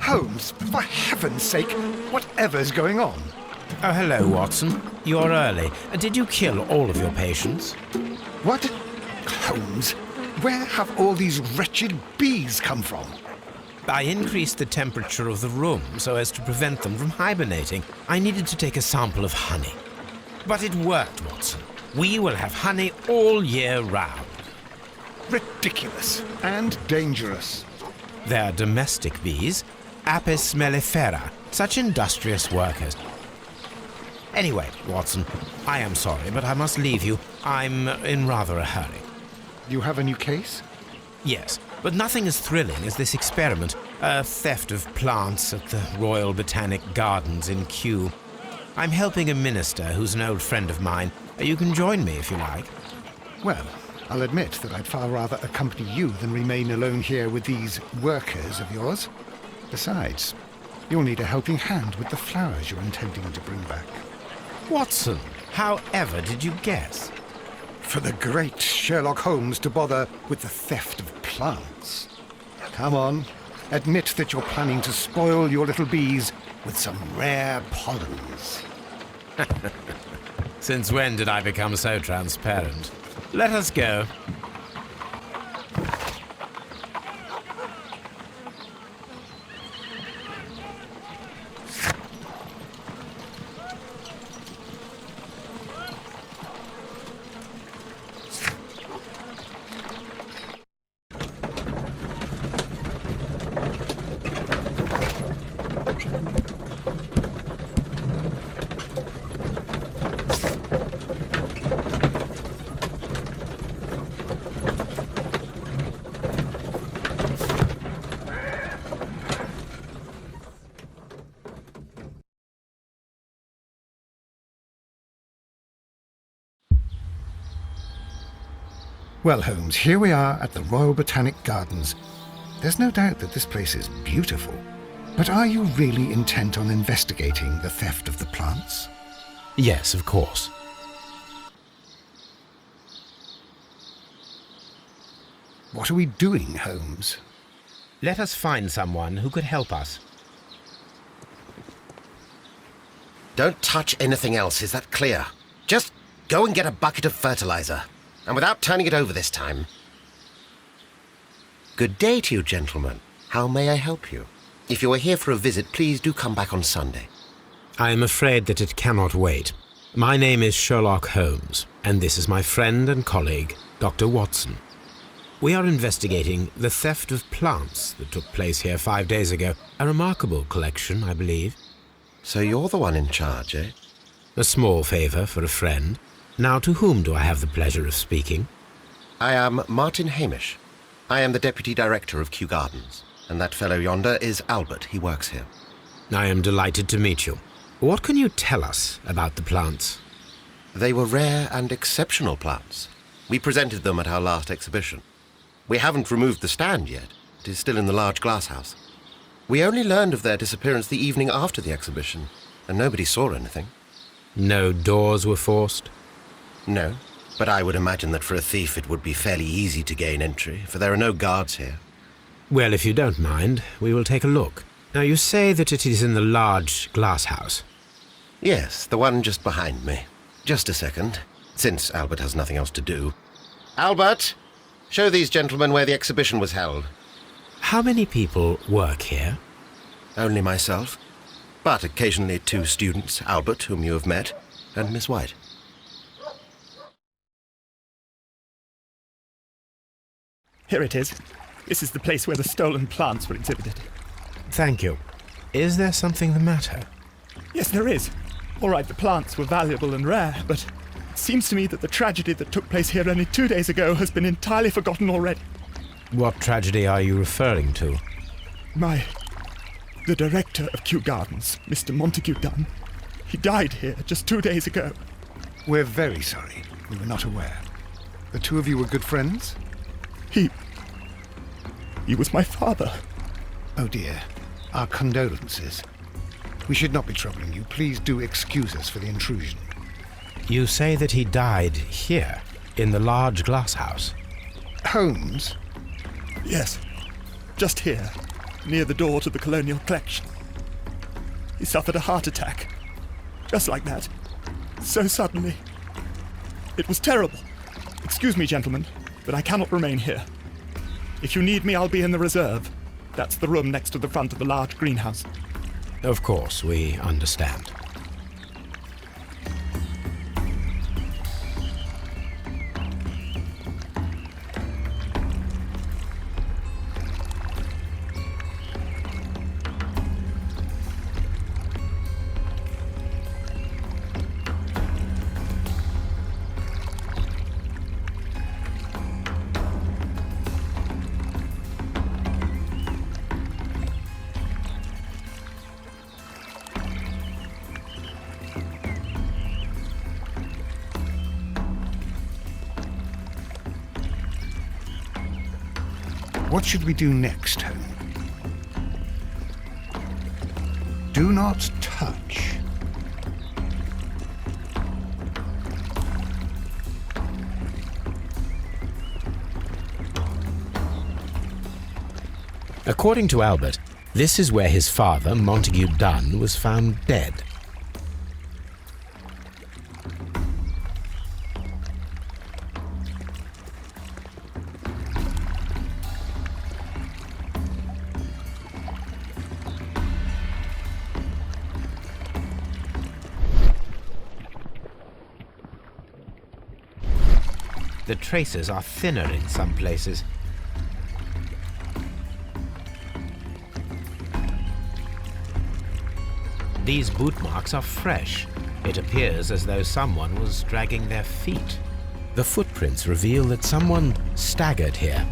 Holmes, for heaven's sake, whatever's going on? Oh, hello, Watson. You're early. Did you kill all of your patients? What? Holmes, where have all these wretched bees come from? I increased the temperature of the room so as to prevent them from hibernating. I needed to take a sample of honey. But it worked, Watson. We will have honey all year round. Ridiculous and dangerous. They're domestic bees, Apis mellifera, such industrious workers. Anyway, Watson, I am sorry, but I must leave you. I'm in rather a hurry. You have a new case? Yes, but nothing as thrilling as this experiment, a theft of plants at the Royal Botanic Gardens in Kew. I'm helping a minister who's an old friend of mine. You can join me if you like. Well, I'll admit that I'd far rather accompany you than remain alone here with these workers of yours. Besides, you'll need a helping hand with the flowers you're intending to bring back. Watson, however did you guess? For the great Sherlock Holmes to bother with the theft of plants. Come on, admit that you're planning to spoil your little bees with some rare pollens. Since when did I become so transparent? Let us go. Well, Holmes, here we are at the Royal Botanic Gardens. There's no doubt that this place is beautiful. But are you really intent on investigating the theft of the plants? Yes, of course. What are we doing, Holmes? Let us find someone who could help us. Don't touch anything else, is that clear? Just go and get a bucket of fertilizer. And without turning it over this time. Good day to you, gentlemen. How may I help you? If you are here for a visit, please do come back on Sunday. I am afraid that it cannot wait. My name is Sherlock Holmes, and this is my friend and colleague, Dr. Watson. We are investigating the theft of plants that took place here 5 days ago. A remarkable collection, I believe. So you're the one in charge, eh? A small favor for a friend. Now, to whom do I have the pleasure of speaking? I am Martin Hamish. I am the Deputy Director of Kew Gardens. And that fellow yonder is Albert. He works here. I am delighted to meet you. What can you tell us about the plants? They were rare and exceptional plants. We presented them at our last exhibition. We haven't removed the stand yet. It is still in the large glass house. We only learned of their disappearance the evening after the exhibition, and nobody saw anything. No doors were forced? No, but I would imagine that for a thief it would be fairly easy to gain entry, for there are no guards here. Well, if you don't mind, we will take a look. Now, you say that it is in the large glass house. Yes, the one just behind me. Just a second, since Albert has nothing else to do. Albert, show these gentlemen where the exhibition was held. How many people work here? Only myself, but occasionally 2 students, Albert, whom you have met, and Miss White. Here it is. This is the place where the stolen plants were exhibited. Thank you. Is there something the matter? Yes, there is. All right, the plants were valuable and rare, but it seems to me that the tragedy that took place here only 2 days ago has been entirely forgotten already. What tragedy are you referring to? The director of Kew Gardens, Mr. Montague Dunn, he died here just 2 days ago. We're very sorry. We were not aware. The two of you were good friends? He was my father. Oh dear. Our condolences. We should not be troubling you. Please do excuse us for the intrusion. You say that he died here, in the large glass house? Holmes? Yes, just here, near the door to the colonial collection. He suffered a heart attack. Just like that. So suddenly. It was terrible. Excuse me, gentlemen, but I cannot remain here. If you need me, I'll be in the reserve. That's the room next to the front of the large greenhouse. Of course, we understand. What should we do next, Holmes? Do not touch. According to Albert, this is where his father, Montague Dunn, was found dead. The traces are thinner in some places. These boot marks are fresh. It appears as though someone was dragging their feet. The footprints reveal that someone staggered here.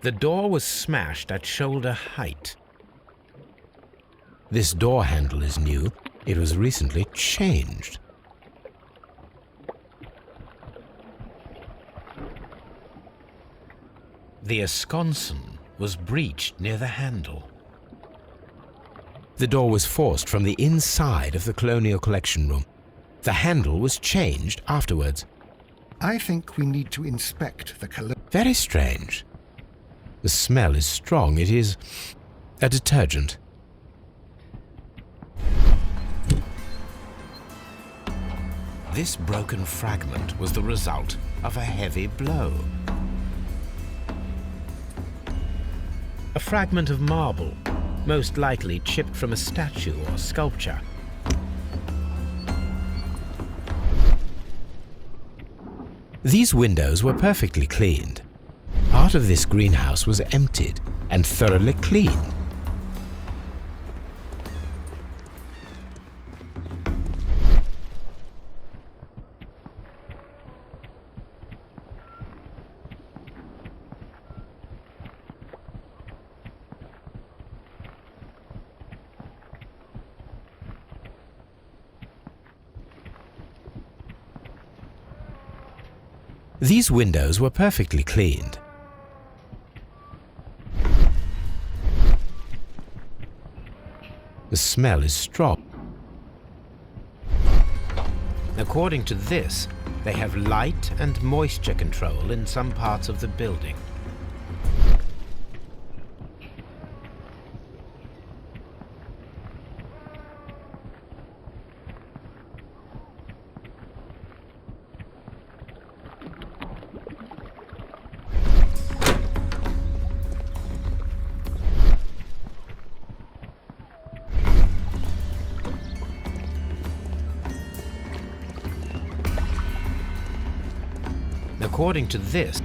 The door was smashed at shoulder height. This door handle is new. It was recently changed. The esconsson was breached near the handle. The door was forced from the inside of the Colonial Collection Room. The handle was changed afterwards. I think we need to inspect the Very strange. The smell is strong. It is a detergent. This broken fragment was the result of a heavy blow. A fragment of marble, most likely chipped from a statue or sculpture. These windows were perfectly cleaned. Part of this greenhouse was emptied and thoroughly cleaned. These windows were perfectly cleaned. The smell is strong. According to this, they have light and moisture control in some parts of the building. According to this,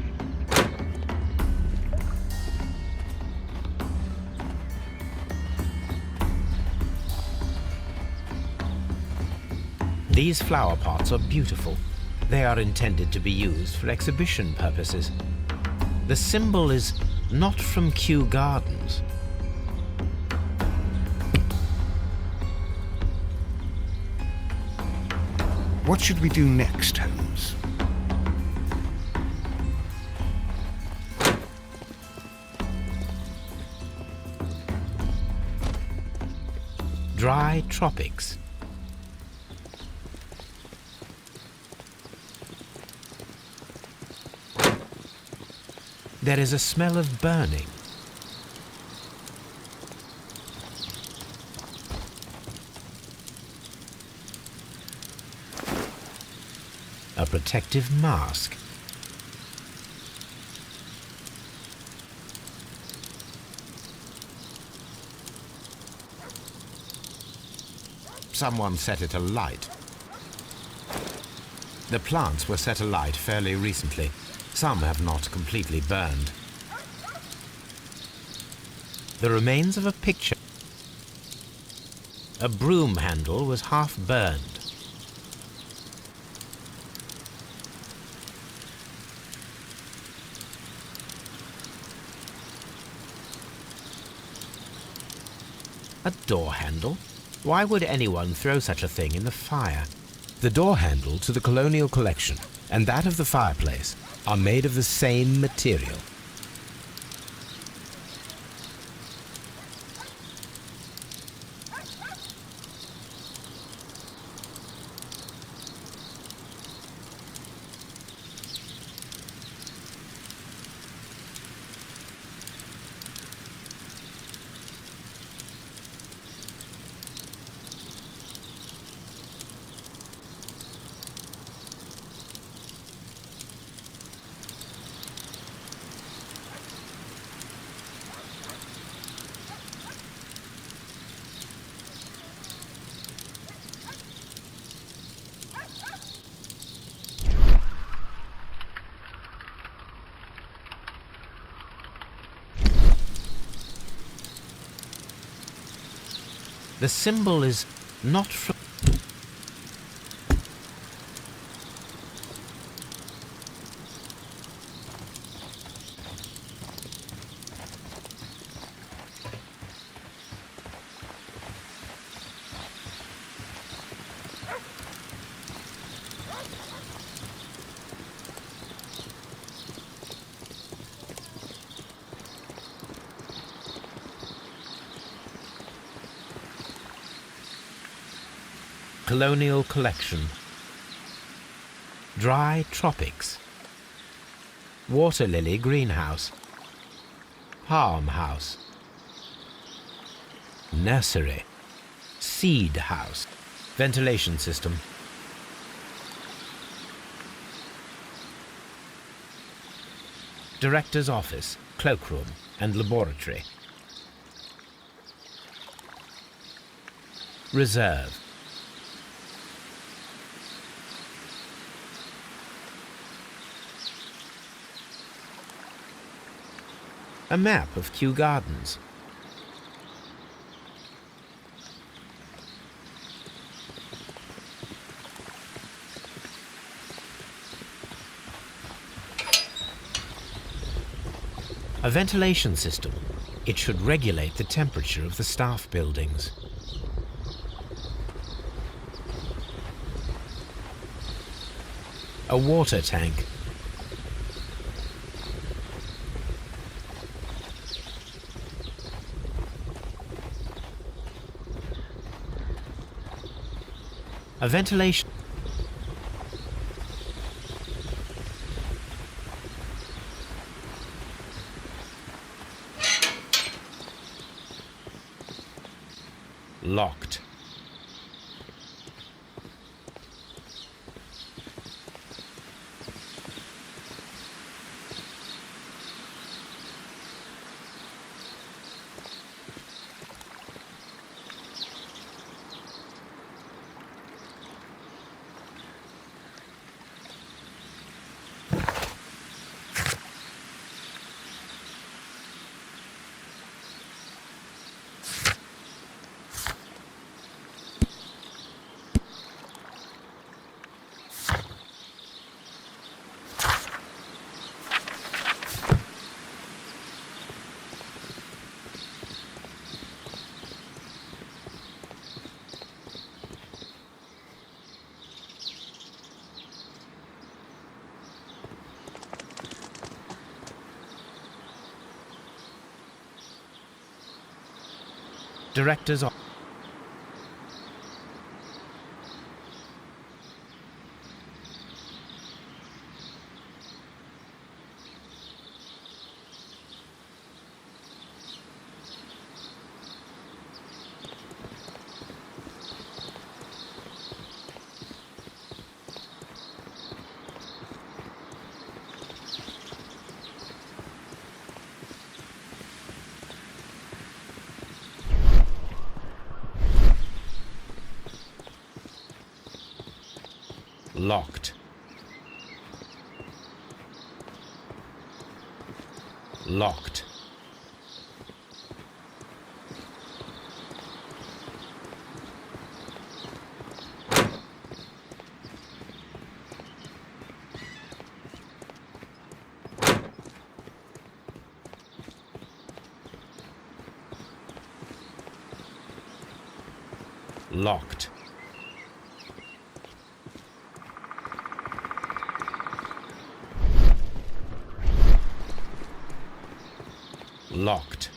these flower pots are beautiful. They are intended to be used for exhibition purposes. The symbol is not from Kew Gardens. What should we do next, Holmes? Dry tropics. There is a smell of burning. A protective mask. Someone set it alight. The plants were set alight fairly recently. Some have not completely burned. The remains of a picture. A broom handle was half burned. A door handle? Why would anyone throw such a thing in the fire? The door handle to the Colonial Collection and that of the fireplace are made of the same material. The symbol is not from... Colonial Collection. Dry tropics. Water lily greenhouse. Palm house. Nursery. Seed house. Ventilation system. Director's office, cloakroom and laboratory. Reserve. A map of Kew Gardens. A ventilation system. It should regulate the temperature of the staff buildings. A water tank. A ventilation. Locked. Director's office. Locked. Locked. Locked. Locked.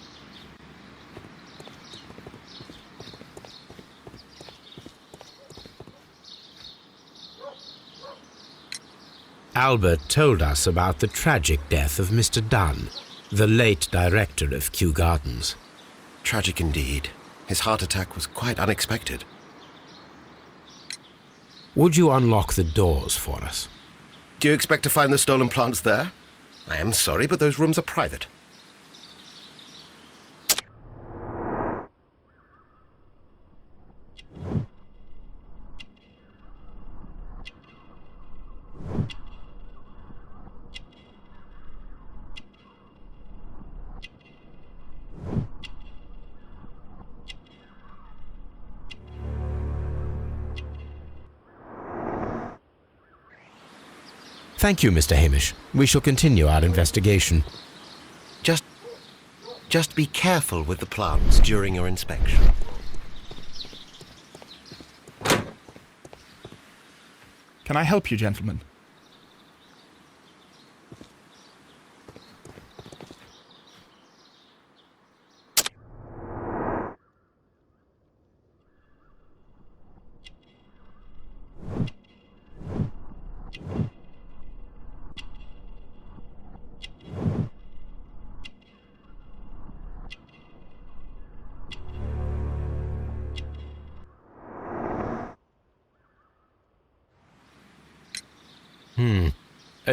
Albert told us about the tragic death of Mr. Dunn, the late director of Kew Gardens. Tragic indeed. His heart attack was quite unexpected. Would you unlock the doors for us? Do you expect to find the stolen plants there? I am sorry, but those rooms are private. Thank you, Mr. Hamish. We shall continue our investigation. Just be careful with the plants during your inspection. Can I help you, gentlemen?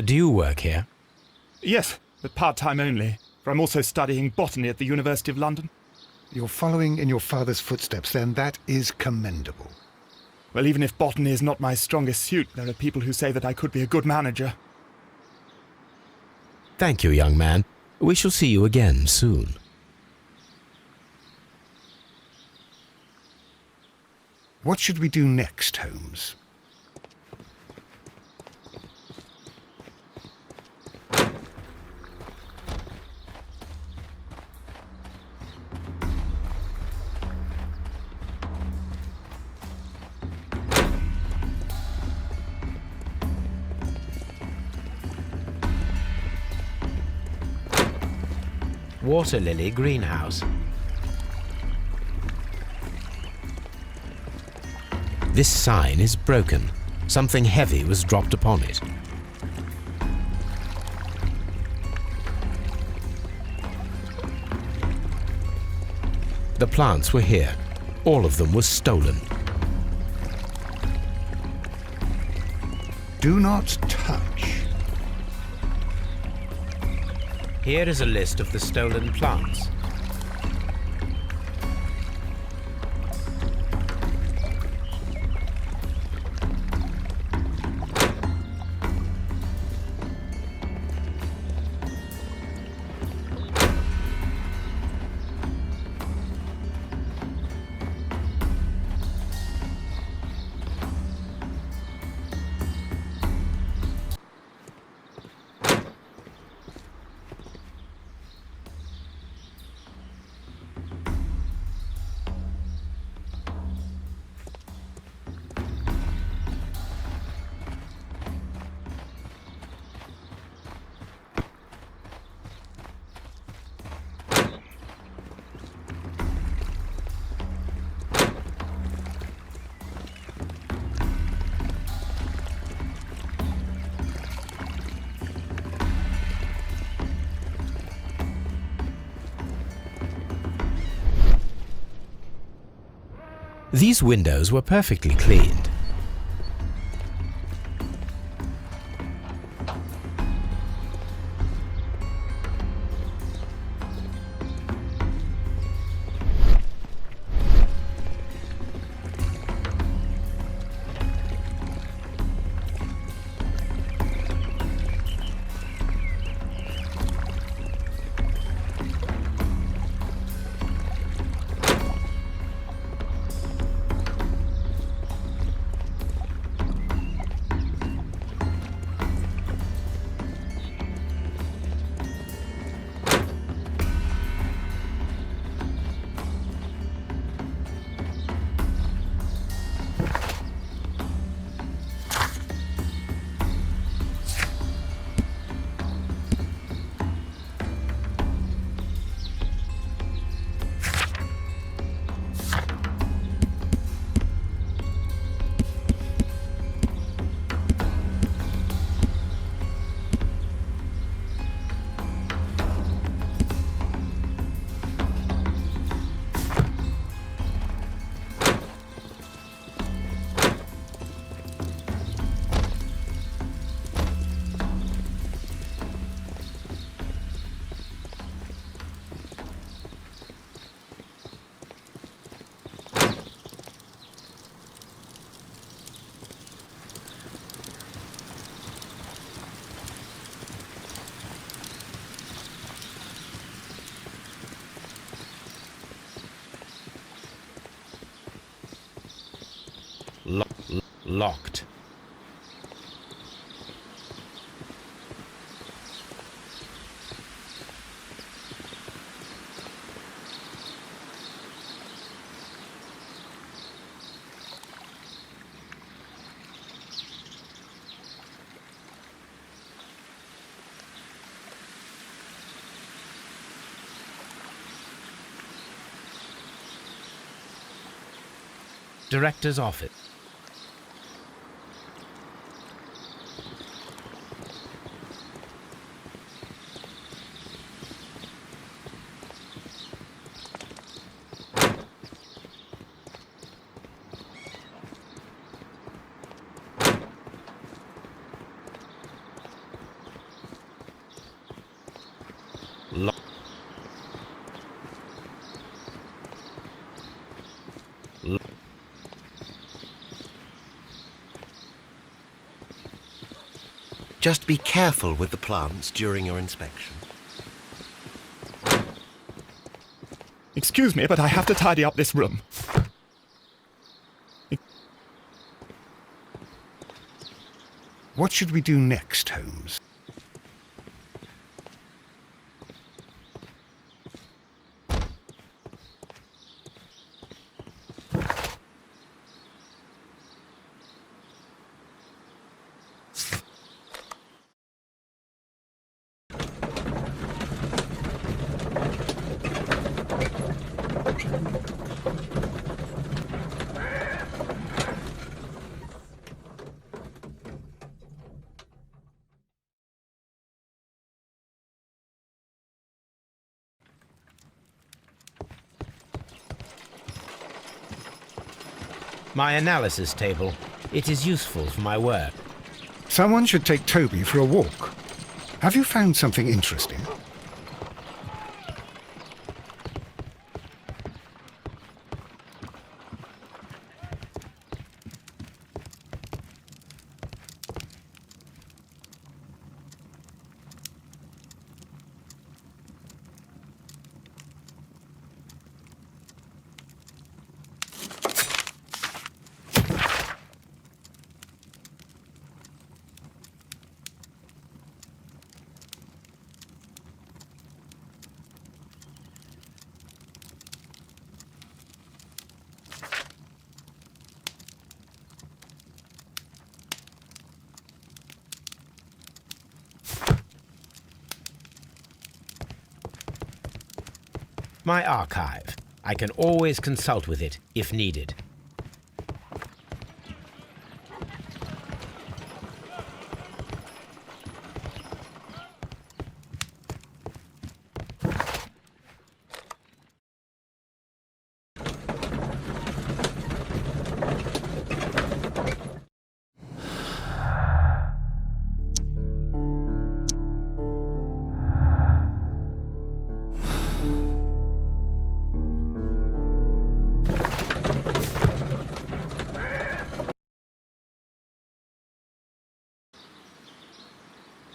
Do you work here? Yes, but part-time only, for I'm also studying botany at the University of London. You're following in your father's footsteps, then. That is commendable. Well, even if botany is not my strongest suit, there are people who say that I could be a good manager. Thank you, young man. We shall see you again soon. What should we do next, Holmes? Water Lily Greenhouse. This sign is broken. Something heavy was dropped upon it. The plants were here. All of them were stolen. Do not touch. Here is a list of the stolen plants. These windows were perfectly cleaned. Locked. Director's office. Just be careful with the plants during your inspection. Excuse me, but I have to tidy up this room. What should we do next, Holmes? My analysis table. It is useful for my work. Someone should take Toby for a walk. Have you found something interesting? My archive. I can always consult with it if needed.